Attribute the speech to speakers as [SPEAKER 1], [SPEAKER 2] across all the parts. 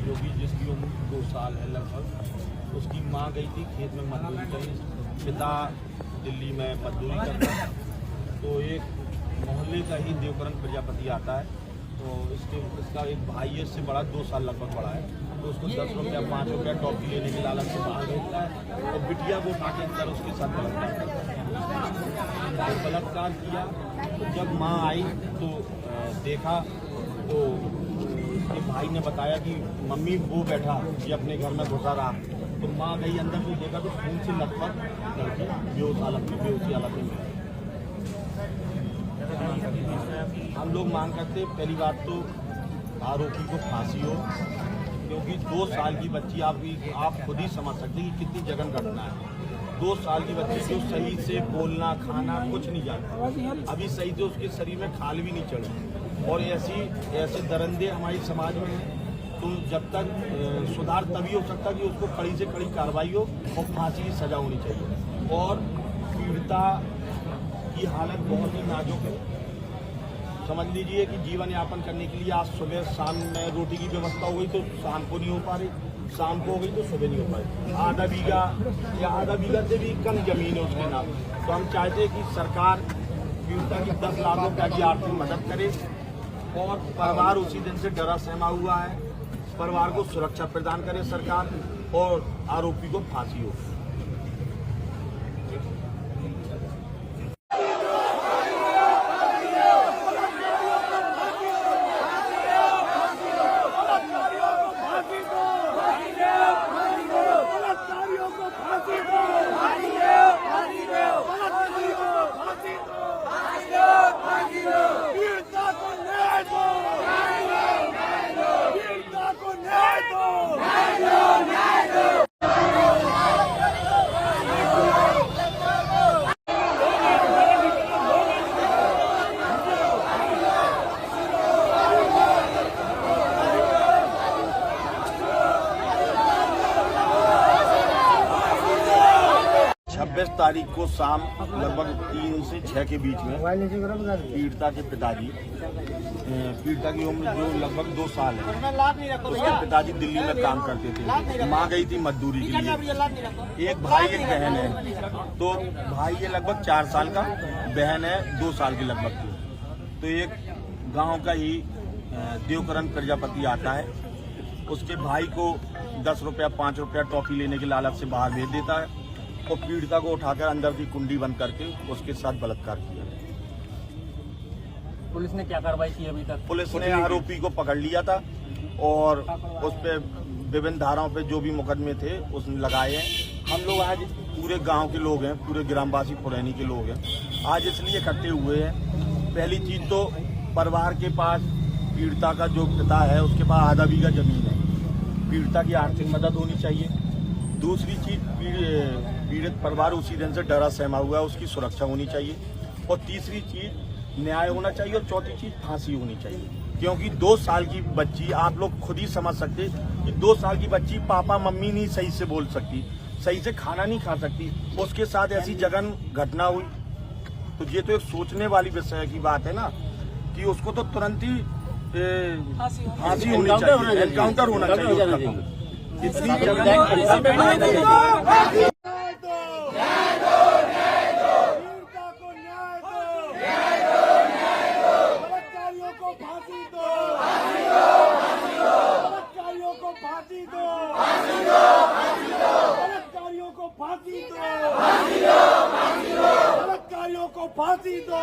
[SPEAKER 1] जो कि जिसकी उम्र 2 साल है लगभग। उसकी माँ गई थी खेत में मजदूरी करने, पिता दिल्ली में मजदूरी करता है। तो एक मोहल्ले का ही देवकरण प्रजापति आता है, तो इसका एक भाई है, इससे बड़ा 2 साल लगभग बड़ा है। तो उसको 10 रुपया 5 रुपया टॉफी लेने के लालच से बाहर भेजता है और बिटिया को उठा के अंदर उसके साथ बलात्कार करता है। बलात्कार किया तो जब माँ आई तो देखा तो उसके भाई ने बताया कि मम्मी वो बैठा, ये अपने घर में घुसा रहा। तो माँ गई अंदर तो देखा तो खून से लथपथ लड़की बेहोशी हालत में। हम लोग मांग करते, पहली बात तो आरोपी को फांसी हो, क्योंकि 2 साल की बच्ची आप खुद ही समझ सकते हैं कि कितनी जघन घटना है। 2 साल की बच्ची जो सही से बोलना खाना कुछ नहीं जानती, अभी सही से उसके शरीर में खाल भी नहीं चढ़ी, और ऐसे दरिंदे हमारे समाज में हैं। तो जब तक सुधार तभी हो सकता कि उसको कड़ी से कड़ी कार्रवाई हो और फांसी की सजा होनी चाहिए। और पीड़िता की हालत बहुत ही नाजुक है। समझ लीजिए कि जीवन यापन करने के लिए आज सुबह शाम में रोटी की व्यवस्था हो गई तो शाम को नहीं हो पा रही, शाम को हो गई तो सुबह नहीं हो पा रही। आधा बीघा या आधा बीघा से भी कम जमीन है उसके नाम। तो हम चाहते हैं कि सरकार पीड़िता की 10 लाख रुपया की आर्थिक मदद करे, और परिवार उसी दिन से डरा सहमा हुआ है। परिवार को सुरक्षा प्रदान करे सरकार, और आरोपी को फांसी हो। तारीख को शाम लगभग 3 से 6 के बीच में पीड़िता के पिताजी, पीड़िता की उम्र जो लगभग 2 साल है, उसके पिताजी दिल्ली में काम करते थे, माँ गई थी मजदूरी के लिए। एक भाई एक बहन है, तो भाई ये लगभग 4 साल का, बहन है 2 साल की लगभग की। तो एक गांव का ही देवकरण प्रजापति आता है, उसके भाई को 10 रुपया 5 रुपया टॉफी लेने के लालच से बाहर भेज देता है और पीड़िता को उठाकर अंदर की कुंडी बंद करके उसके साथ बलात्कार किया।
[SPEAKER 2] पुलिस ने क्या कार्रवाई की अभी तक?
[SPEAKER 1] पुलिस ने आरोपी को पकड़ लिया था और उस पे विभिन्न धाराओं पे जो भी मुकदमे थे उसने लगाए हैं। हम लोग आज पूरे गांव के लोग हैं, पूरे ग्रामवासी पुरैनी के लोग हैं, आज इसलिए इकट्ठे हुए हैं। पहली चीज तो परिवार के पास पीड़िता का जो पिता है उसके पास आधा बीघा जमीन है, पीड़िता की आर्थिक मदद होनी चाहिए। दूसरी चीज पीड़ित परिवार उसी दिन से डरा सहमा हुआ है, उसकी सुरक्षा होनी चाहिए। और तीसरी चीज न्याय होना चाहिए, और चौथी चीज फांसी होनी चाहिए। क्योंकि 2 साल की बच्ची, आप लोग खुद ही समझ सकते कि 2 साल की बच्ची पापा मम्मी नहीं सही से बोल सकती, सही से खाना नहीं खा सकती, उसके साथ ऐसी जघन घटना हुई। तो ये तो एक सोचने वाली विषय की बात है ना, कि उसको तो तुरंत ही फांसी होनी चाहिए, एनकाउंटर होना चाहिए। इतनी
[SPEAKER 3] फांसी दो।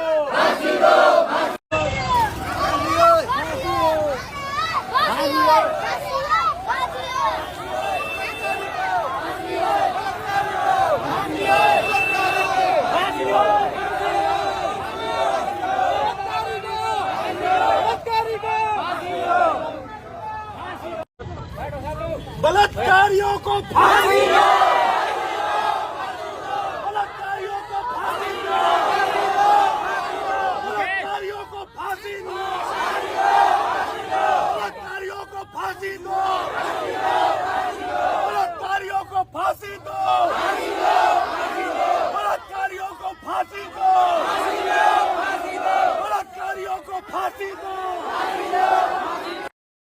[SPEAKER 3] बलात्कारियों को फांसी दो। बलात्कारियों को फांसी दो। बलात्कारियों को फांसी दो। बलात्कारियों को फांसी दो। बलात्कारियों को फांसी दो। बलात्कारियों को फांसी दो।